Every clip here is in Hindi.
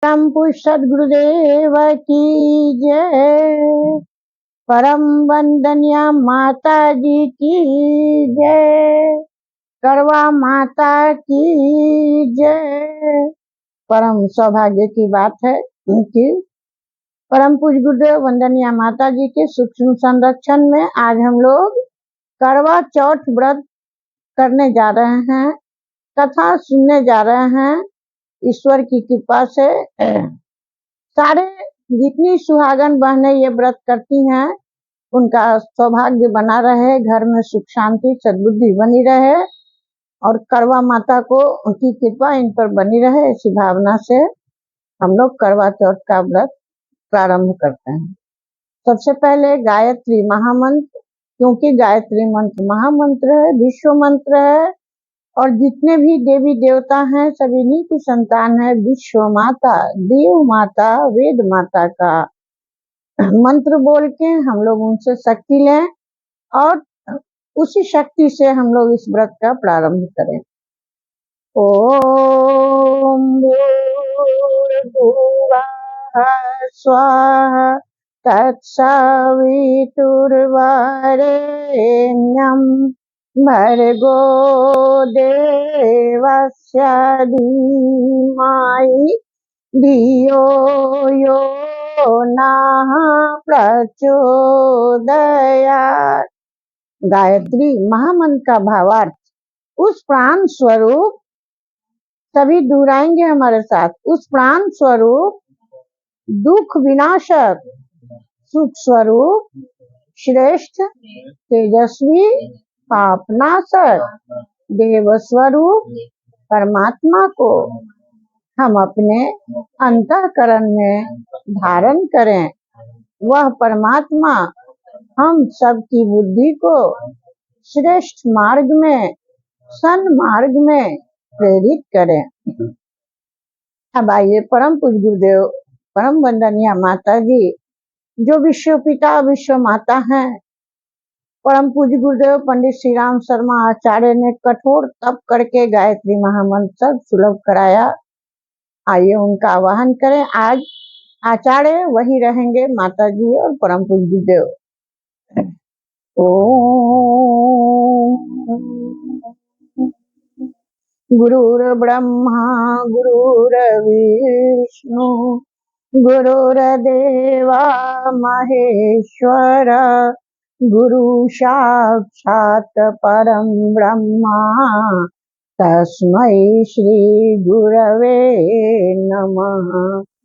परम पूज्य सदगुरुदेव की जय। परम वंदनीय माता जी की जय। करवा माता की जय। परम सौभाग्य की बात है कि परम पूज्य गुरुदेव वंदनीय माता जी के सूक्ष्म संरक्षण में आज हम लोग करवा चौथ व्रत करने जा रहे हैं, कथा सुनने जा रहे हैं। ईश्वर की कृपा से सारे जितनी सुहागन बहनें ये व्रत करती हैं उनका सौभाग्य बना रहे, घर में सुख शांति सद्बुद्धि बनी रहे और करवा माता को उनकी कृपा इन पर बनी रहे, इसी भावना से हम लोग करवा चौथ का व्रत प्रारंभ करते हैं। सबसे पहले गायत्री महामंत्र, क्योंकि गायत्री मंत्र महामंत्र है, विश्व मंत्र है और जितने भी देवी देवता हैं सभी इन्हीं की संतान है। विश्व माता, देव माता, वेद माता का मंत्र बोल के हम लोग उनसे शक्ति लें और उसी शक्ति से हम लोग इस व्रत का प्रारंभ करें। ओम भूर्भुवः स्वाहा तत्सवितुर्वरेण्यं भर्गो देवस्य धीमहि धियो यो नः प्रचोदयात्। गायत्री महामंत्र का भावार्थ, उस प्राण स्वरूप, सभी दोहराएंगे हमारे साथ, उस प्राण स्वरूप, दुख विनाशक, सुख स्वरूप, श्रेष्ठ, तेजस्वी, पापनाशक, देव स्वरूप परमात्मा को हम अपने अंतःकरण में धारण करें। वह परमात्मा हम सबकी बुद्धि को श्रेष्ठ मार्ग में, सन्मार्ग में प्रेरित करें। अब आइए परम पूज्य गुरुदेव, परम वंदनीय माता जी जो विश्व पिता विश्व माता हैं, परम पूज्य गुरुदेव पंडित श्री राम शर्मा आचार्य ने कठोर तप करके गायत्री महामंत्र सब सुलभ कराया। आइए उनका आवाहन करें। आज आचार्य वही रहेंगे, माता जी और परम पूज्य गुरुदेव। ओम गुरुर्ब्रह्मा गुरुर्विष्णु गुरुर्देवा महेश्वर गुरु साक्षात् परम ब्रह्मा तस्मै श्री गुरवे नमः।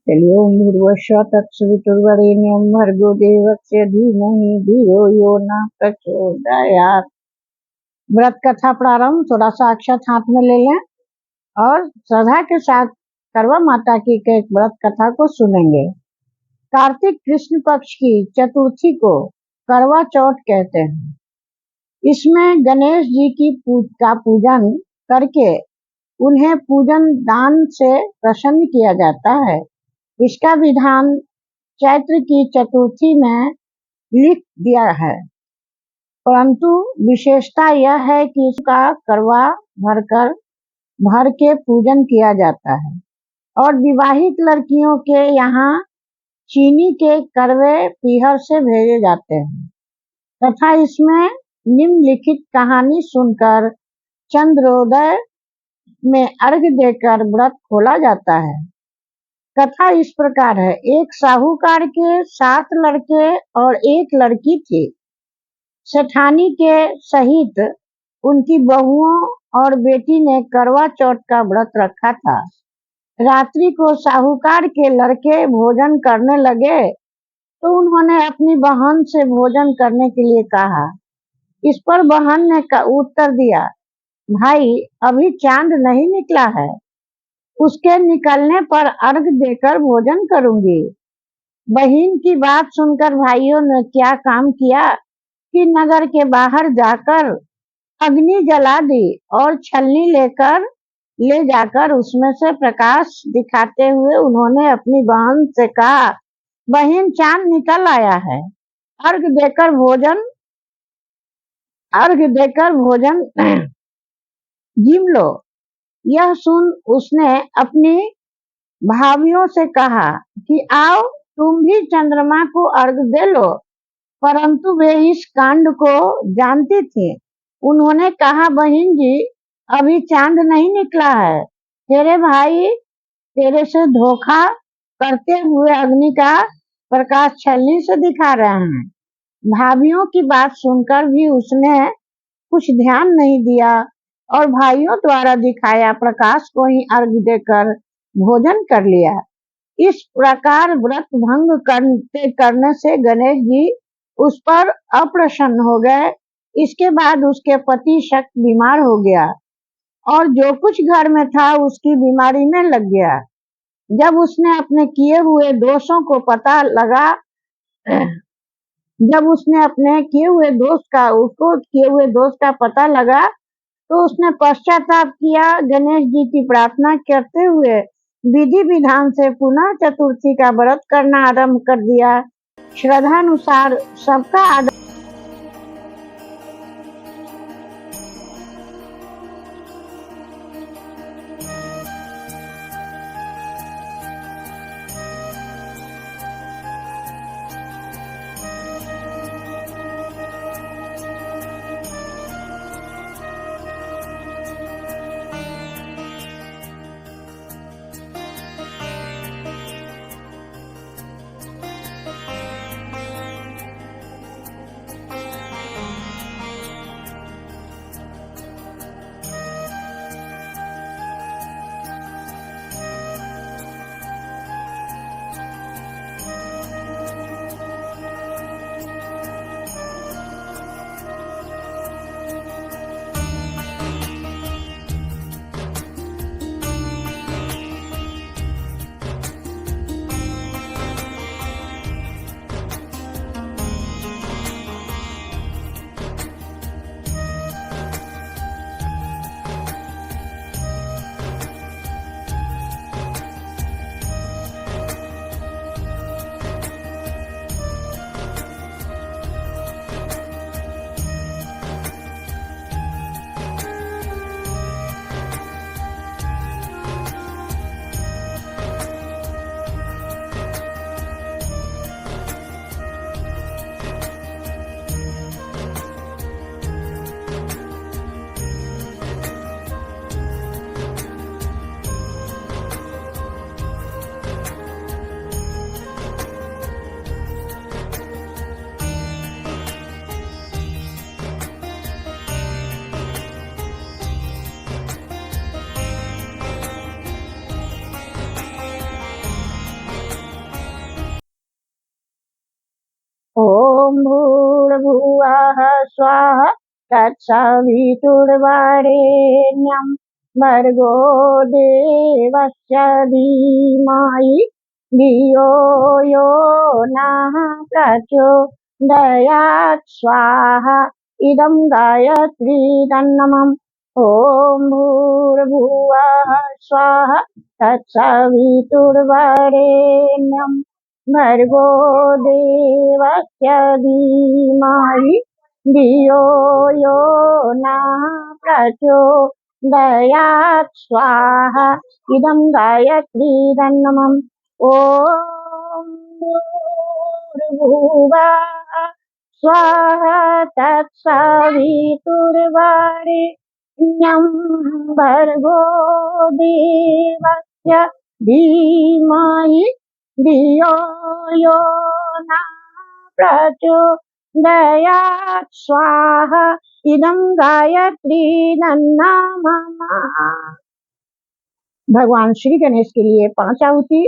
चलिए ओम भूर्भुवः तत्सवितुर्वरेण्यं भर्गो देवस्य धीमहि धियो यो नः प्रचोदयात्। व्रत कथा प्रारंभ। थोड़ा सा अक्षत हाथ में ले लें और श्रद्धा के साथ करवा माता की एक व्रत कथा को सुनेंगे। कार्तिक कृष्ण पक्ष की चतुर्थी को करवा चौथ कहते हैं। इसमें गणेश जी की पूजन करके उन्हें पूजन दान से प्रसन्न किया जाता है। इसका विधान चैत्र की चतुर्थी में लिख दिया है, परंतु विशेषता यह है कि इसका करवा भर के पूजन किया जाता है और विवाहित लड़कियों के यहाँ चीनी के करवे पीहर से भेजे जाते हैं तथा इसमें निम्नलिखित कहानी सुनकर चंद्रोदय में अर्घ्य देकर व्रत खोला जाता है। कथा इस प्रकार है। एक साहूकार के 7 लड़के और 1 लड़की थी। सेठानी के सहित उनकी बहुओं और बेटी ने करवा चौथ का व्रत रखा था। रात्रि को साहूकार के लड़के भोजन करने लगे तो उन्होंने अपनी बहन से भोजन करने के लिए कहा। इस पर बहन ने उत्तर दिया, भाई अभी चांद नहीं निकला है, उसके निकलने पर अर्घ देकर भोजन करूंगी। बहन की बात सुनकर भाइयों ने क्या काम किया कि नगर के बाहर जाकर अग्नि जला दी और छलनी ले जाकर उसमें से प्रकाश दिखाते हुए उन्होंने अपनी बहन से कहा, बहन चांद निकल आया है, अर्घ देकर भोजन जिम लो। यह सुन उसने अपनी भाभियों से कहा कि आओ तुम भी चंद्रमा को अर्घ दे लो, परंतु वे इस कांड को जानती थी। उन्होंने कहा, बहन जी, अभी चांद नहीं निकला है, तेरे भाई तेरे से धोखा करते हुए अग्नि का प्रकाश छलनी से दिखा रहे हैं। भाभियों की बात सुनकर भी उसने कुछ ध्यान नहीं दिया और भाइयों द्वारा दिखाया प्रकाश को ही अर्घ देकर भोजन कर लिया। इस प्रकार व्रत भंग करने से गणेश जी उस पर अप्रसन्न हो गए। इसके बाद उसके पति शक बीमार हो गया और जो कुछ घर में था उसकी बीमारी में लग गया। जब उसने अपने किए हुए दोषों को पता लगा जब उसने अपने किए हुए दोष का पता लगा तो उसने पश्चाताप किया। गणेश जी की प्रार्थना करते हुए विधि विधान से पुनः चतुर्थी का व्रत करना आरंभ कर दिया। श्रद्धानुसार सबका आदर ॐ भूर्भुवः स्वः तत्सवितुर्वरेण्यं भर्गो देवस्य धीमहि धियो यो नः प्रचोदयात् स्वाहा। इदं गायत्रीदन्नमम्। ॐ भूर्भुवः स्वः तत्सवितुर्वरेण्यं भर्गो देवस्य धीमहि धियो यो नः प्रचोदयात् स्वाहा। इदं गायत्रीदन्नमम्। ॐ भूर्भुवः स्वः तत्सवितुर्वरेण्यं भर्गो देवस्य धीमहि धियो यो नः प्रचोदयात् स्वाहा। इदं गायत्रीदन्नमः। भगवान श्री गणेश के लिए 5 आहुति।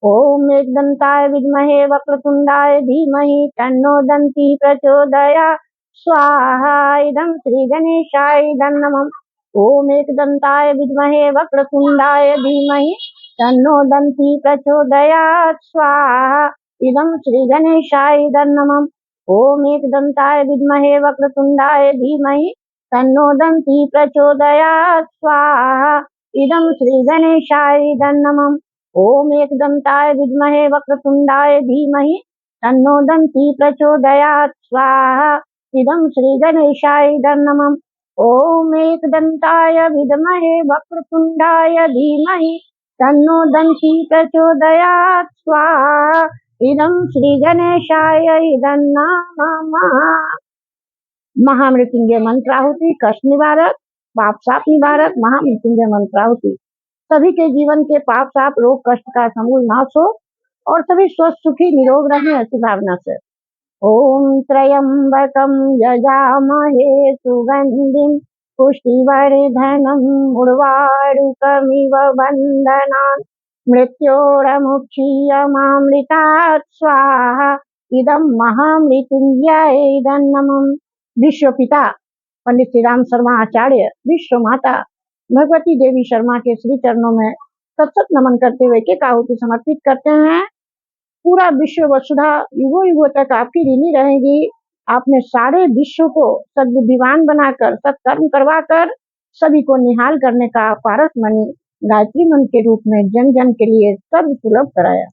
ओम एकदंताय विद्महे वक्रतुंडाय धीमहि तन्नो दन्ति प्रचोदयात् स्वाहा। इदं श्री गणेशाय नमः। ओम एकदंताय विद्महे वक्रतुंडाय धीमहि तन्नो दन्ति प्रचोदयात् स्वाहा। इदं श्री गणेशाय नमः। ओम एकदंताय विद्महे वक्रतुंडाय धीमहि तन्नो दन्ति प्रचोदयात् स्वाहा। इदं श्री गणेशाय नमः। ओम एकदंताय विद्महे वक्रतुंडाय धीमहि तन्नो दन्ति प्रचोदयात् स्वाहा। इदं श्री गणेशाय नमः। ओम एकदंताय विद्महे वक्रतुंडाय धीमहि तन्नो दंती प्रचोदयात् स्वाहा। इदं श्री गणेशाय इदं नमः। महामृत्युंजय मंत्राहुति कष्ट निवारक, पाप साप निवारक महामृत्युंजय मंत्राहुति सभी के जीवन के पाप साप रोग कष्ट का समूल नाश हो और सभी स्वस्थ सुखी निरोग रहे ऐसी भावना से। ओम त्र्यंबकं यजामहे सुगंधिं पुष्टिवर्धनम् उर्वारुकमिव बन्धनान् मृत्योर्मुक्षीयमामृतात् स्वाहा। इदं महामृत्युंजय इदं नमः। विश्व पिता पंडित श्री राम शर्मा आचार्य, विश्व माता भगवती देवी शर्मा के श्री चरणों में सतसत नमन करते हुए एक आहुति समर्पित करते हैं। पूरा विश्व वसुधा युगों युगों तक आपकी ऋणी रहेगी। आपने सारे विश्व को सद्बुद्धिवान बनाकर सत्कर्म करवाकर सभी को निहाल करने का पारस मणि गायत्री मंत्र के रूप में जन जन के लिए सर्व सुलभ कराया।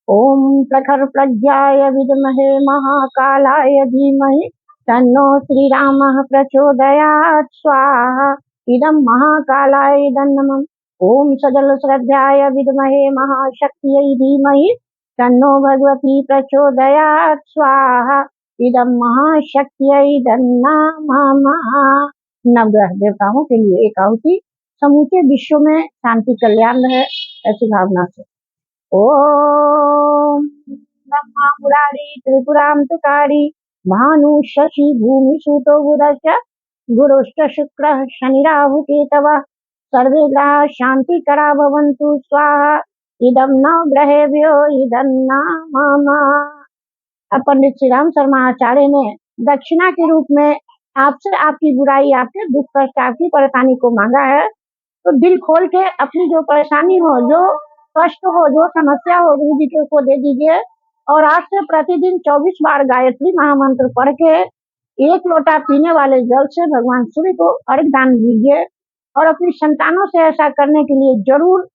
ओम प्रखर प्रज्ञाय विद्महे महाकालाय धीमहि तन्नो श्री रामः प्रचोदयात् स्वाहा। इदं महाकालाय इदं नमः। ओम सजल श्रद्धाय विद्महे महाशक्त्यै धीमहि तन्नो भगवती प्रचोदयात् स्वाहा। इदं महाशक्त्यै इदं नमः। नवग्रह देवताओं के लिए एक आहुति समूचे विश्व में शांति कल्याण रहे ऐसी भावना से। ओम ब्रह्मा मुरारी त्रिपुरांतकारी भानु शशि भूमि सूतो बुधश्च गुरुश्च शुक्रः शनि राहु केतवः सर्वे ग्रहाः शांतिकरा भवन्तु स्वाहा। इदं नवग्रहेभ्यो इदं नमः। पंडित श्री राम शर्मा आचार्य ने दक्षिणा के रूप में आपसे आपकी बुराई, आपके दुख कष्ट, आपकी परेशानी को मांगा है। तो दिल खोल के अपनी जो परेशानी हो, जो कष्ट हो, जो समस्या हो, गुरु जी को दे दीजिए। और आज से प्रतिदिन 24 बार गायत्री महामंत्र पढ़ के 1 लोटा पीने वाले जल से भगवान सूर्य को अर्घ दान दीजिए। और अपनी संतानों से ऐसा करने के लिए जरूर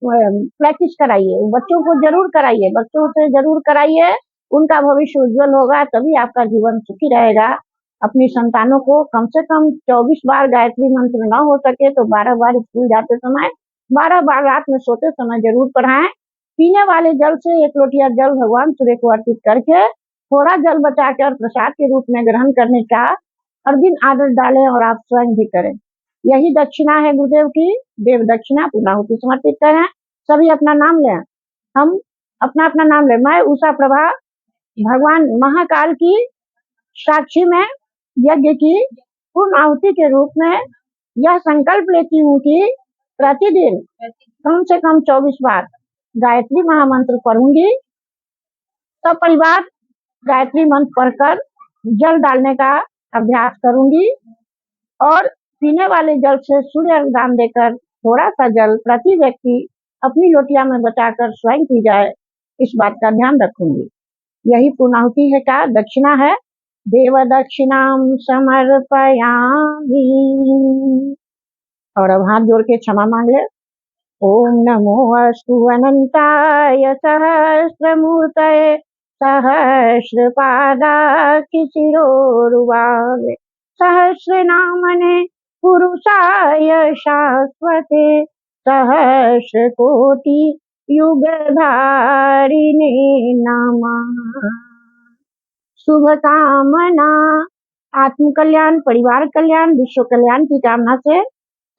प्रैक्टिस कराइए, बच्चों को जरूर कराइए, बच्चों से जरूर कराइए। उनका भविष्य उज्जवल होगा, तभी आपका जीवन सुखी रहेगा। अपनी संतानों को कम से कम 24 बार गायत्री मंत्र न हो सके तो 12 बार स्कूल जाते समय, 12 बार रात में सोते समय जरूर पढ़ाएं। पीने वाले जल से 1 लोटिया जल भगवान सूर्य को अर्पित करके थोड़ा जल बचाकर प्रसाद के रूप में ग्रहण करने का हर दिन आदत डालें और आप स्वयं भी करें। यही दक्षिणा है गुरुदेव की। देव दक्षिणा पूर्णाहुति समर्पित करें। सभी अपना नाम लें, हम अपना अपना नाम लें। मैं उषा प्रभा भगवान महाकाल की साक्षी में यज्ञ की पूर्णाहुति के रूप में यह संकल्प लेती हूँ कि प्रतिदिन कम से कम 24 बार गायत्री महामंत्र पढ़ूंगी। सब परिवार गायत्री मंत्र पढ़कर जल डालने का अभ्यास करूंगी और पीने वाले जल से सूर्य अर्घ्य देकर थोड़ा सा जल प्रति व्यक्ति अपनी लोटिया में बचाकर स्वयं पी जाए, इस बात का ध्यान रखूंगी। यही पूर्णाहुति है का दक्षिणा है। देव दक्षिणाम समर्पयामि। और अब हाथ जोड़ के क्षमा मांग ले। ओम नमो अस्तु अनंताय सहस्रमूर्तये सहस्रपादाक्षिशिरोरुबावे सहस्रनामने पुरुषाय शाश्वते सहस्रकोटि युगधारिणे नमः। शुभ कामना, आत्म कल्याण, परिवार कल्याण, विश्व कल्याण की कामना से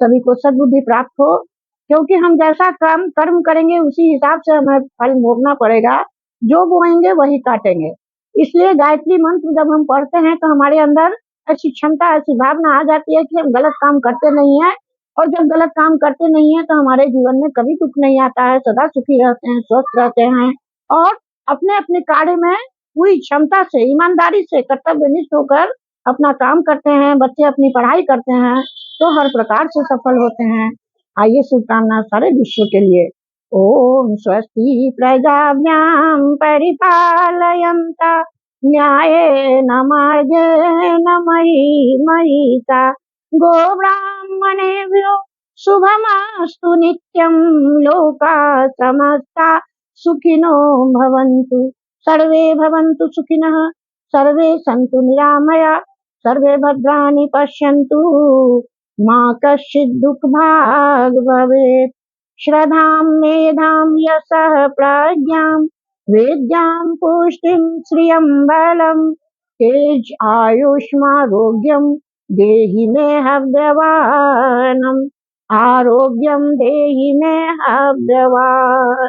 सभी को सद्बुद्धि प्राप्त हो। क्योंकि हम जैसा कर्म करेंगे उसी हिसाब से हमें फल भोगना पड़ेगा। जो बोएंगे वही काटेंगे। इसलिए गायत्री मंत्र जब हम पढ़ते हैं तो हमारे अंदर ऐसी क्षमता, ऐसी भावना आ जाती है कि हम गलत काम करते नहीं है। और जब गलत काम करते नहीं है तो हमारे जीवन में कभी दुख नहीं आता है, सदा सुखी रहते हैं, स्वस्थ रहते हैं और अपने अपने कार्य में पूरी क्षमता से, ईमानदारी से, कर्तव्यनिष्ठ होकर अपना काम करते हैं। बच्चे अपनी पढ़ाई करते हैं तो हर प्रकार से सफल होते हैं। आइए शुभकामना सारे विश्व के लिए। ओम स्वस्ति प्रजाभ्यां परिपालयन्ता न्यायेन मार्गेण मयि महिषा गोब्राह्मणेभ्यो शुभमस्तु नित्यं। लोकाः समस्ताः सुखिनो भवन्तु, सर्वे भवन्तु सुखिनः, सर्वे सन्तु निरामया, सर्वे भद्राणि पश्यन्तु, मा कश्चित् दुःखभाग् भवेत्। श्रद्धां मेधां यशः प्रज्ञां विद्यां पुष्टिं श्रियं बलं तेज आयुष्मारोग्यं देहि मे हव्यवानम् आरोग्यम देहि मे हव्यवान।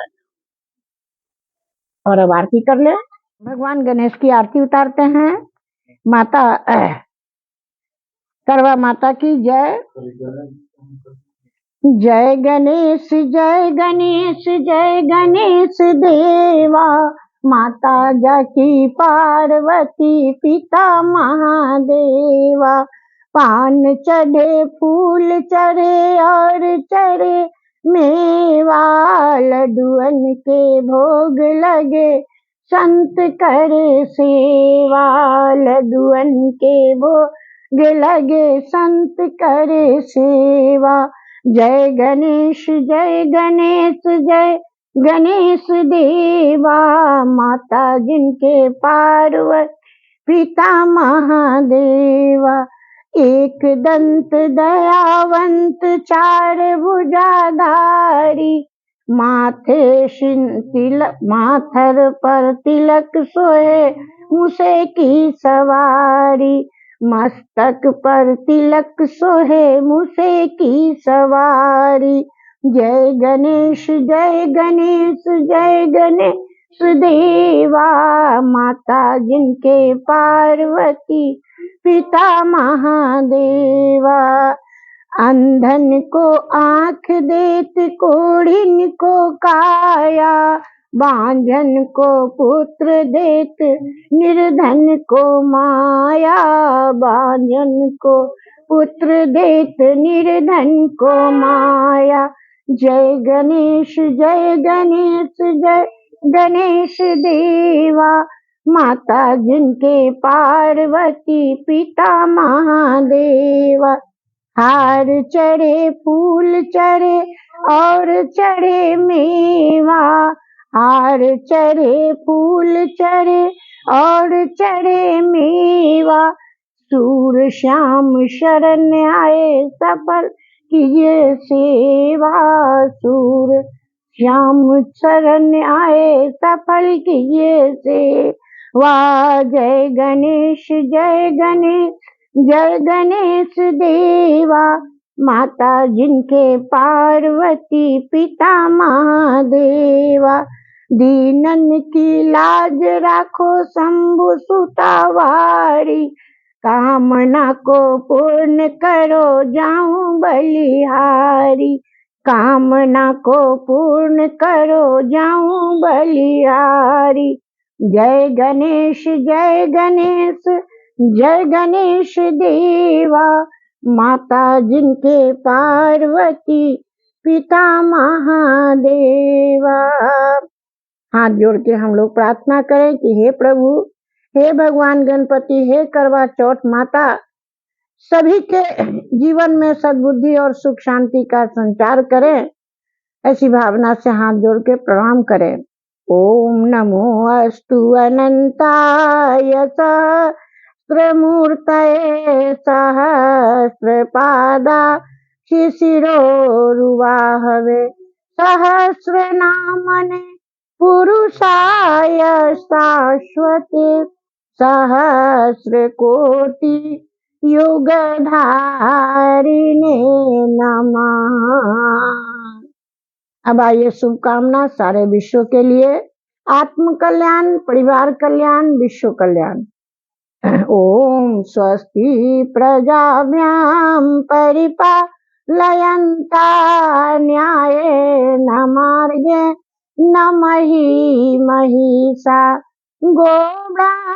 और अब आरती कर ले। भगवान गणेश की आरती उतारते हैं। माता करवा माता की जय। जय गणेश जय गणेश जय गणेश देवा माता जाकी पार्वती पिता महादेवा पान चढ़े फूल चढ़े और चढ़े मेवा लड्डुअन के भोग लगे संत करे सेवा लड्डुअन के भोग लगे संत करे सेवा। जय गणेश जय गणेश देवा माता जिनके पार्वती पिता महादेवा एक दंत दयावंत चार भुजाधारी माथे तिलक माथर पर तिलक सोए मूसे की सवारी मस्तक पर तिलक सोहे मूसे की सवारी। जय गणेश देवा माता जिनके पार्वती पिता महादेवा अंधन को आँख देत कोढ़िन को काया बांझन को पुत्र देत निर्धन को माया बांझन को पुत्र देत निर्धन को माया। जय गणेश देवा माता जिनके पार्वती पिता महादेवा हार चढ़े फूल चढ़े और चढ़े मेवा हार चढ़े फूल चढ़े और चढ़े मेवा सूर श्याम शरण आए सफल कीजिए सेवा सूर श्याम शरण आए सफल कीजिए सेवा। जय गणेश देवा माता जिनके पार्वती पिता महादेवा दीनन की लाज राखो शंभु सुतावारी कामना को पूर्ण करो जाऊं बलिहारी कामना को पूर्ण करो जाऊं बलिहारी। जय गणेश देवा माता जिनके पार्वती पिता महादेवा। हाथ जोड़ के हम लोग प्रार्थना करें कि हे प्रभु हे भगवान गणपति हे करवा चौथ माता सभी के जीवन में सद्बुद्धि और सुख शांति का संचार करें ऐसी भावना से हाथ जोड़ के प्रणाम करें। ओम नमो अस्तु अनंताय सहस्रमूर्तये सहस्रपादा शिशिरोरुवाहवे सहस्रनामने पुरुषाय शाश्वते सहस्रकोटि युगधारिणे नमः। अब आइए शुभकामना सारे विश्व के लिए आत्म कल्याण परिवार कल्याण विश्व कल्याण। ओम स्वस्ति प्रजाभ्यां परिपालयन्ता न्यायेन मार्गेण मही महिषा गोब्राह्मणेभ्यो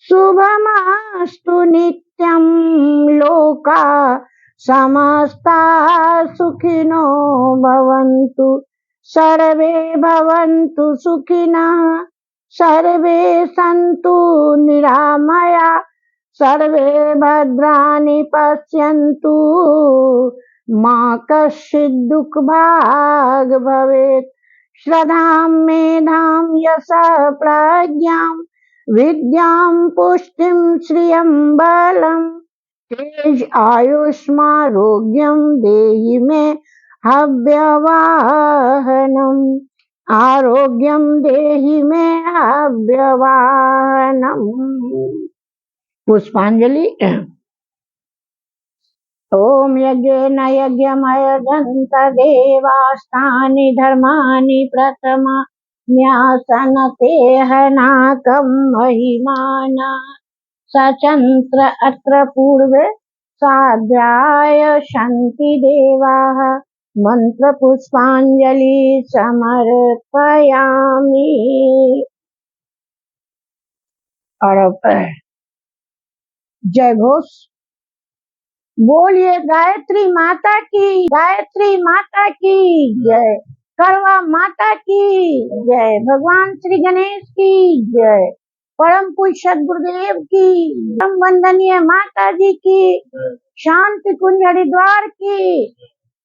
शुभमस्तु नित्यं लोका समस्ता सुखिनो भवन्तु सर्वे भवन्तु सुखिनः सर्वे सन्तु निरामया सर्वे भद्राणि पश्यन्तु मा कश्चित् दुःखभाग् भवेत्। श्रद्धां मेधां यशः प्रज्ञां विद्यां पुष्टिं श्रियं बलं तेज आयुष्मारोग्यं देहि मे हव्यवाहनम, आरोग्यम देहि मे हव्यवाहनम। पुष्पांजलि। ओम यज्ञेन यज्ञमयजन्त देवास्तानि धर्माणि प्रथमा न्यासनते हनाकं महिमाना सचंत्र अत्र पूर्वे साध्याय शन्ति देवाः। मंत्र पुष्पांजलि समर्पयामि। और जय घोष बोलिए गायत्री माता की, गायत्री माता की जय, करवा माता की जय, भगवान श्री गणेश की जय, परम पूज्य सद्गुरुदेव की, परम वंदनीय माता जी की, शांति कुंज हरिद्वार की,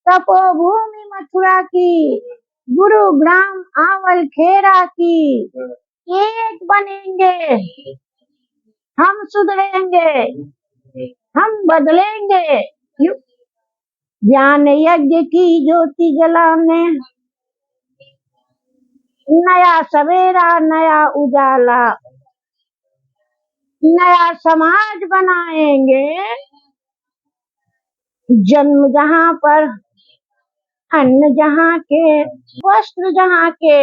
तपोभूमि मथुरा की, गुरुग्राम आवल खेरा की। एक बनेंगे, हम सुधरेंगे, हम बदलेंगे। ज्ञान यज्ञ की ज्योति जलाने, नया सवेरा नया उजाला, नया समाज बनाएंगे। जन्म जहाँ पर, अन्न जहाँ के, वस्त्र जहाँ के,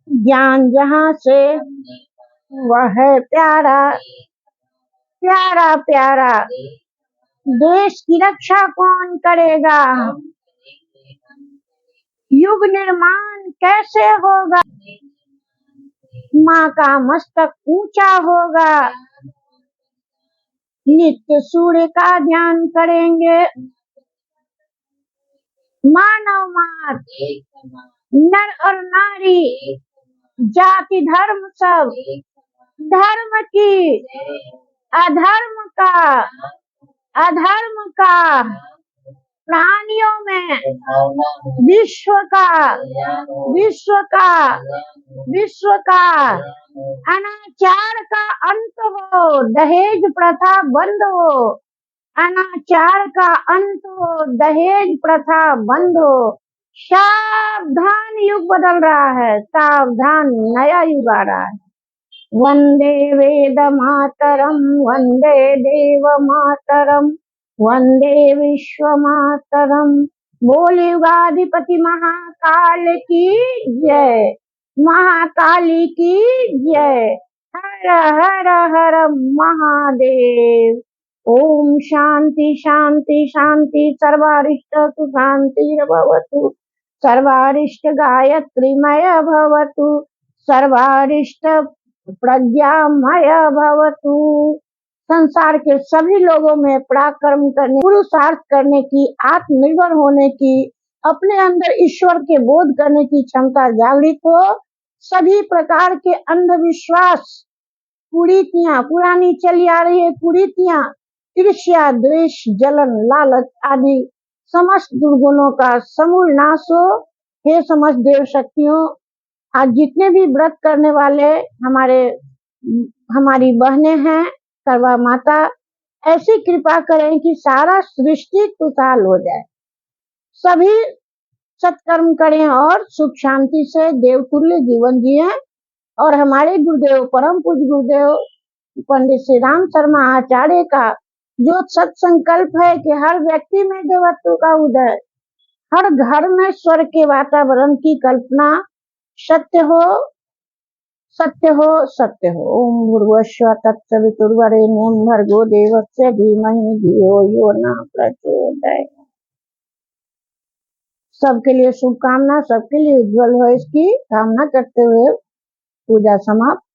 ज्ञान जहाँ से, वह है प्यारा प्यारा प्यारा। देश की रक्षा कौन करेगा? युग निर्माण कैसे होगा? माँ का मस्तक ऊंचा होगा। नित्य सूर्य का ध्यान करेंगे। मानव मात, नर और नारी, जाति धर्म सब, धर्म की अधर्म का प्राणियों में विश्व का अनाचार का अंत हो, दहेज प्रथा बंद हो, अनाचार का अंत हो, दहेज प्रथा बंद हो। सावधान, युग बदल रहा है, सावधान, नया युग आ रहा है। वंदे वेद मातरम, वंदे देव मातरम, वंदे विश्व मातरम। बोले युगाधिपति महाकाल की जय, महाकाली की जय। हर हर हर महादेव। ओम शांति शांति शांति। सर्वारिष्ट सुशांतिर्भवतु, सर्वारिष्ट गायत्रीमय भवतु, सर्वारिष्ट प्रज्ञामय भवतु। संसार के सभी लोगों में पराक्रम करने, पुरुषार्थ करने की, आत्मनिर्भर होने की, अपने अंदर ईश्वर के बोध करने की क्षमता जागृत हो। सभी प्रकार के अंधविश्वास, कुरीतियां, पुरानी चली आ रही है कुरीतियां, ईर्ष्या, द्वेष, जलन, लालच आदि समस्त दुर्गुणों का समूल नाश हो। हे समस्त देव शक्तियों, आज जितने भी व्रत करने वाले हमारी बहनें हैं, करवा माता ऐसी कृपा करें कि सारा सृष्टि खुशहाल हो जाए, सभी सत्कर्म करें और सुख शांति से देवतुल्य जीवन जिए। और हमारे गुरुदेव, परम पूज्य गुरुदेव पंडित श्री राम शर्मा आचार्य का जो सत्संकल्प है कि हर व्यक्ति में देवत्व का उदय, हर घर में स्वर्ग के वातावरण की कल्पना सत्य हो, सत्य हो, सत्य हो। ओम भूर्भुवस्सुः तत्सवितुर्वरेण्यं भर्गो देवस्य धीमहि धियो यो न प्रचोदयात्। सबके लिए शुभकामना, सबके लिए उज्जवल हो, इसकी कामना करते हुए पूजा समाप्त।